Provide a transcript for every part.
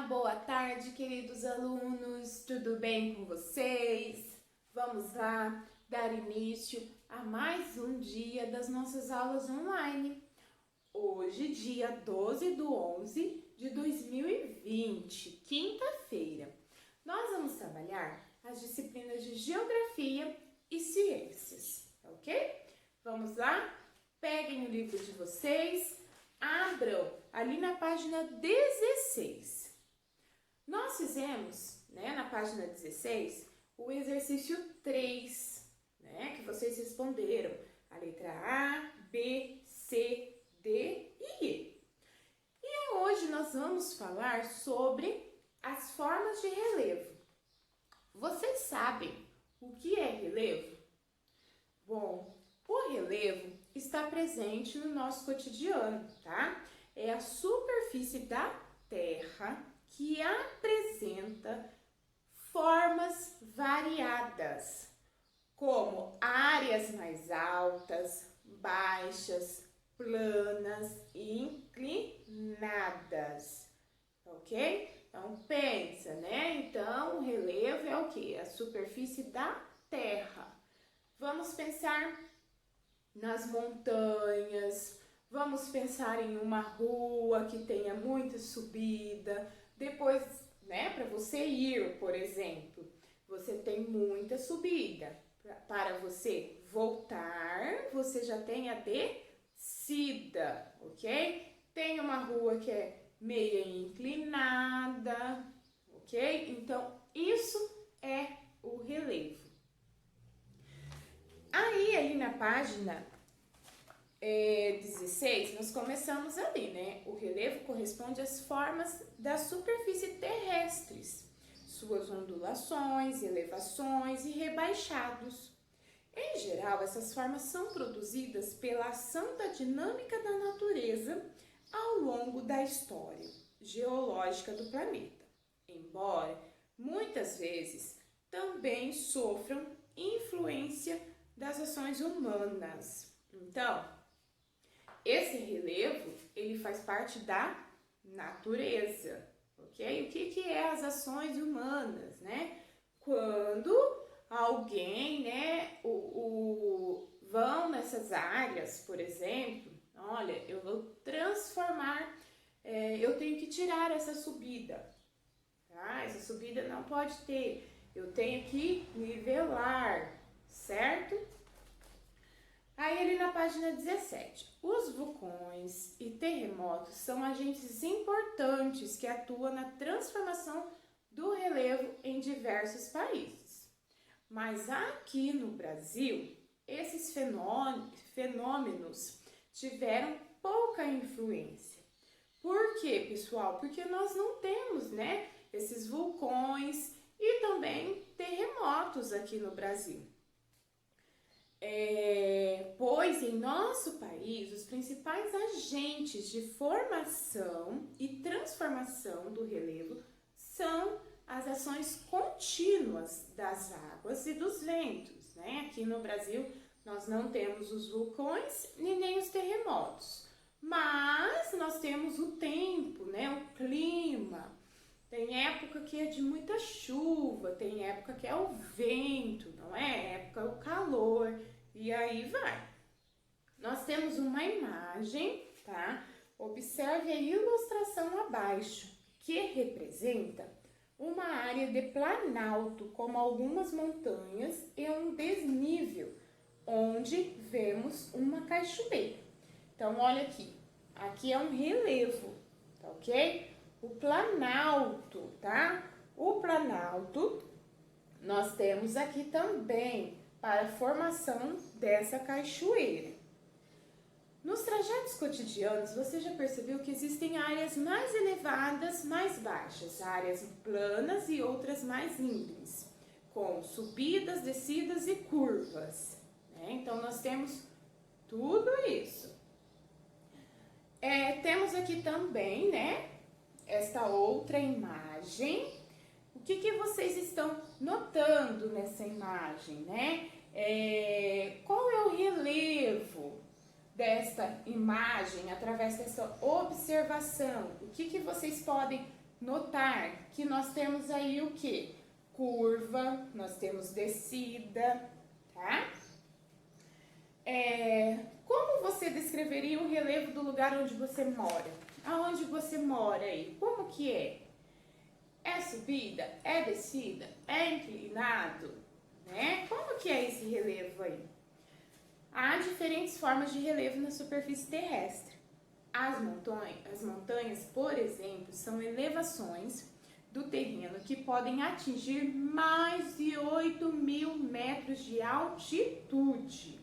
boa tarde, queridos alunos, tudo bem com vocês? Vamos lá dar início a mais um dia das nossas aulas online. Hoje, dia 12/11 de 2020, quinta-feira. Nós vamos trabalhar as disciplinas de Geografia e Ciências, ok? Vamos lá? Peguem o livro de vocês, abram ali na página 16. Nós fizemos, na página 16, o exercício 3, que vocês responderam a letra A, B, C, D e E. E hoje nós vamos falar sobre as formas de relevo. Vocês sabem o que é relevo? Bom, o relevo está presente no nosso cotidiano, tá? É a superfície da Terra que apresenta formas variadas, como áreas mais altas, baixas, planas e inclinadas, ok? Então, pensa, Então, o relevo é o quê? A superfície da Terra. Vamos pensar nas montanhas, vamos pensar em uma rua que tenha muita subida. Depois, para você ir, por exemplo, você tem muita subida. Para você voltar, você já tem a descida, ok? Tem uma rua que é meio inclinada, ok? Então, isso é o relevo. Aí, ali na página 16, nós começamos ali, O relevo corresponde às formas da superfície terrestres, suas ondulações, elevações e rebaixados. Em geral, essas formas são produzidas pela ação da dinâmica da natureza ao longo da história geológica do planeta, embora muitas vezes também sofram influência das ações humanas. Então, esse relevo, ele faz parte da natureza, ok? O que é as ações humanas, Quando alguém, vão nessas áreas, por exemplo, olha, eu vou transformar, eu tenho que tirar essa subida, tá? Essa subida não pode ter, eu tenho que nivelar, certo? Aí ali na página 17, os vulcões e terremotos são agentes importantes que atuam na transformação do relevo em diversos países. Mas aqui no Brasil, esses fenômenos tiveram pouca influência. Por quê, pessoal? Porque nós não temos, esses vulcões e também terremotos aqui no Brasil. Pois em nosso país, os principais agentes de formação e transformação do relevo são as ações contínuas das águas e dos ventos, Aqui no Brasil, nós não temos os vulcões e nem os terremotos, mas nós temos o tempo, o clima. Tem época que é de muita chuva, tem época que é o vento, não é? Época é o calor, e aí vai. Nós temos uma imagem, tá? Observe a ilustração abaixo, que representa uma área de planalto, como algumas montanhas e um desnível, onde vemos uma cachoeira. Então, olha aqui é um relevo, tá ok? O planalto, tá? O planalto, nós temos aqui também para a formação dessa cachoeira. Nos trajetos cotidianos, você já percebeu que existem áreas mais elevadas, mais baixas, áreas planas e outras mais íngremes, com subidas, descidas e curvas, Então, nós temos tudo isso. Temos aqui também, esta outra imagem. O que vocês estão notando nessa imagem, Qual é o relevo desta imagem através dessa observação? O que vocês podem notar que nós temos aí o que? Curva, nós temos descida, tá? Como você descreveria o relevo do lugar onde você mora? Aonde você mora aí? Como que é? É subida? É descida? É inclinado? Né? Como que é esse relevo aí? Há diferentes formas de relevo na superfície terrestre. As montanhas, por exemplo, são elevações do terreno que podem atingir mais de 8.000 metros de altitude,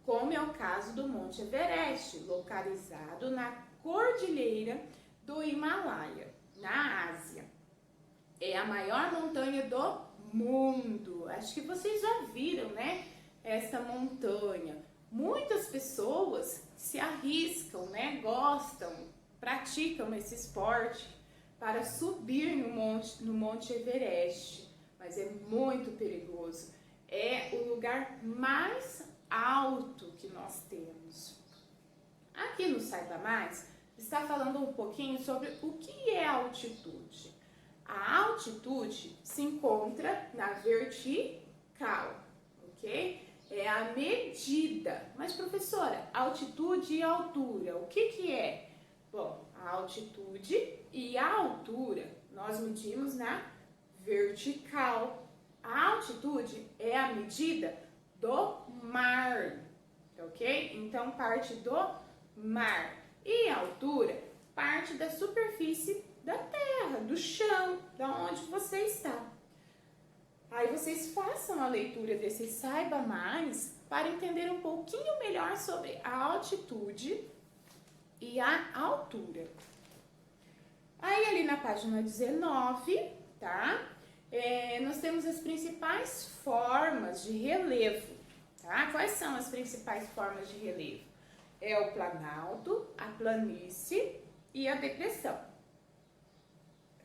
como é o caso do Monte Everest, localizado na Cordilheira do Himalaia, na Ásia. É a maior montanha do mundo. Acho que vocês já viram, né? Essa montanha. Muitas pessoas se arriscam, né? Gostam, praticam esse esporte para subir no Monte Everest, mas é muito perigoso. É o lugar mais alto que nós temos. Aqui no Saiba Mais, está falando um pouquinho sobre o que é altitude. A altitude se encontra na vertical, ok? É a medida. Mas, professora, altitude e altura, o que é? Bom, a altitude e a altura nós medimos na vertical. A altitude é a medida do mar, ok? Então, parte do mar. E a altura parte da superfície da terra, do chão, da onde você está. Aí vocês façam a leitura desse Saiba Mais para entender um pouquinho melhor sobre a altitude e a altura. Aí ali na página 19, tá? Nós temos as principais formas de relevo, tá? Quais são as principais formas de relevo? É o planalto, a planície e a depressão.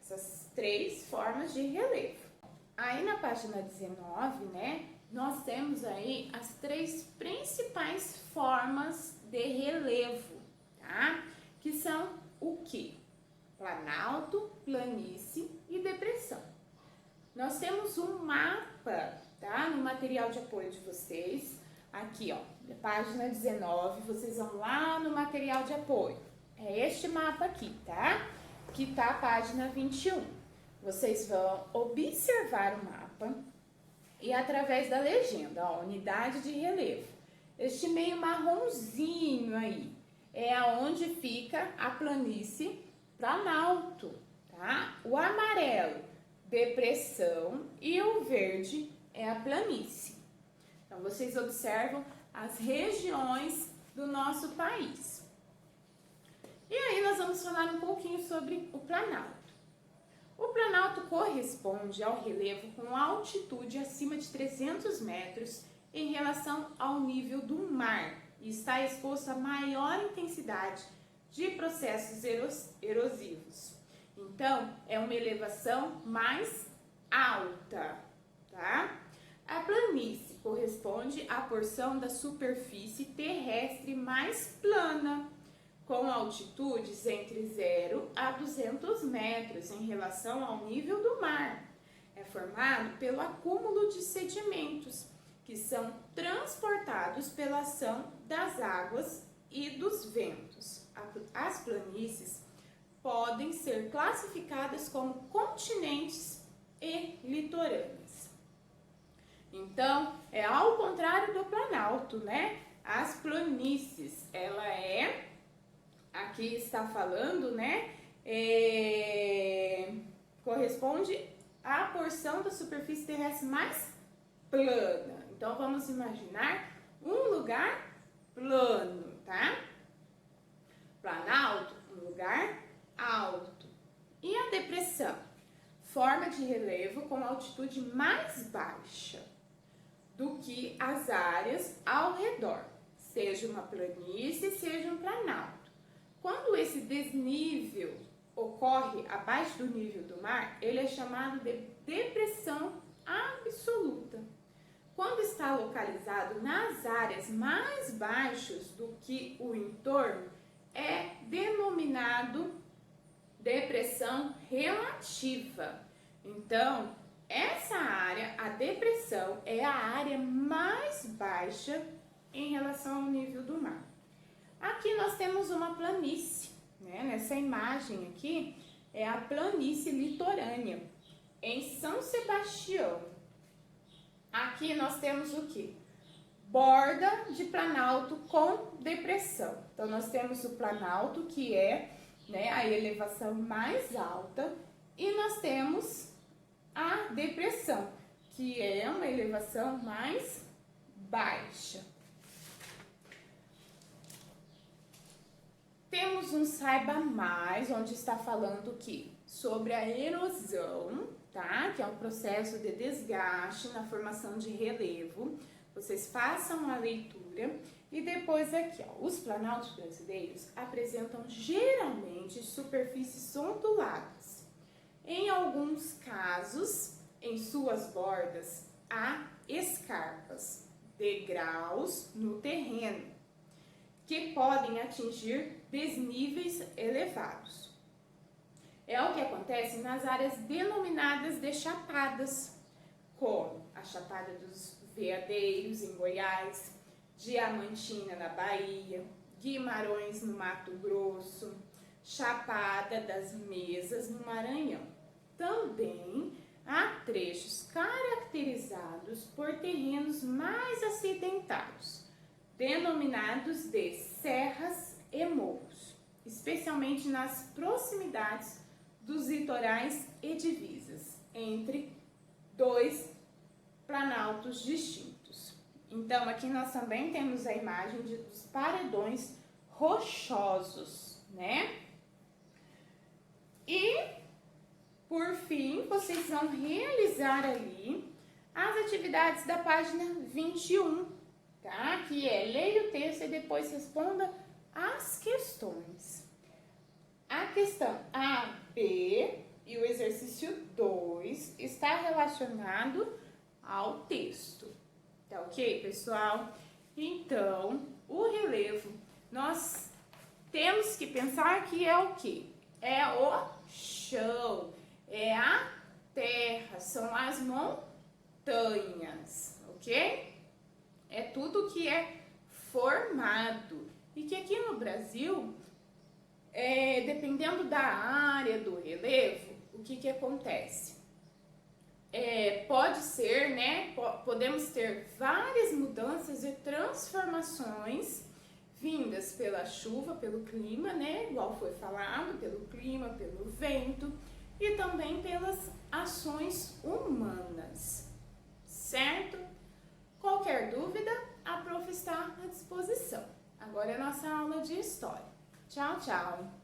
Essas 3 formas de relevo. Aí na página 19, né, nós temos aí as 3 principais formas de relevo, tá? Que são o quê? Planalto, planície e depressão. Nós temos um mapa, tá? No material de apoio de vocês. Aqui, ó, na página 19, vocês vão lá no material de apoio. É este mapa aqui, tá? Que tá a página 21. Vocês vão observar o mapa e através da legenda, ó, unidade de relevo. Este meio marronzinho aí é aonde fica a planície planalto, tá? O amarelo, depressão, e o verde é a planície. Então, vocês observam as regiões do nosso país. E aí nós vamos falar um pouquinho sobre o planalto. O planalto corresponde ao relevo com altitude acima de 300 metros em relação ao nível do mar e está exposto a maior intensidade de processos erosivos. Então, é uma elevação mais alta, tá? A planície corresponde à porção da superfície terrestre mais plana, com altitudes entre 0 a 200 metros em relação ao nível do mar. É formado pelo acúmulo de sedimentos, que são transportados pela ação das águas e dos ventos. As planícies podem ser classificadas como continentes e litorâneas. Então, é ao contrário do planalto, né? As planícies, ela aqui está falando, né? Corresponde à porção da superfície terrestre mais plana. Então, vamos imaginar um lugar plano, tá? Planalto, um lugar alto. E a depressão? Forma de relevo com altitude mais baixa do que as áreas ao redor, seja uma planície, seja um planalto. Quando esse desnível ocorre abaixo do nível do mar, ele é chamado de depressão absoluta. Quando está localizado nas áreas mais baixas do que o entorno, é denominado depressão elevação relativa. Então, essa área, a depressão, é a área mais baixa em relação ao nível do mar. Aqui nós temos uma planície, né? Nessa imagem aqui é a planície litorânea, em São Sebastião. Aqui nós temos o quê? Borda de planalto com depressão. Então, nós temos o planalto, que é, né, a elevação mais alta, e nós temos a depressão, que é uma elevação mais baixa. Temos um Saiba Mais, onde está falando que sobre a erosão, tá? Que é um processo de desgaste na formação de relevo. Vocês façam a leitura e depois aqui, ó, os planaltos brasileiros apresentam geralmente superfícies onduladas. Em alguns casos, em suas bordas, há escarpas, degraus no terreno, que podem atingir desníveis elevados. É o que acontece nas áreas denominadas de chapadas, como a Chapada dos Veadeiros, em Goiás, Diamantina, na Bahia, Guimarães, no Mato Grosso, Chapada das Mesas, no Maranhão. Também há trechos caracterizados por terrenos mais acidentados, denominados de serras e morros, especialmente nas proximidades dos litorais e divisas, entre dois planaltos distintos. Então, aqui nós também temos a imagem dos paredões rochosos, né? E, por fim, vocês vão realizar ali as atividades da página 21, tá? Que é leia o texto e depois responda as questões. A questão A, B e o exercício 2 está relacionado ao texto. Tá ok, pessoal? Então, o relevo, nós temos que pensar que é o quê? É o chão, é a terra, são as montanhas, ok? É tudo que é formado. E que aqui no Brasil, dependendo da área do relevo, o que acontece? Pode ser, né? Podemos ter várias mudanças e transformações vindas pela chuva, pelo clima, né? Igual foi falado, pelo clima, pelo vento e também pelas ações humanas, certo? Qualquer dúvida, a prof está à disposição. Agora é a nossa aula de história. Tchau, tchau!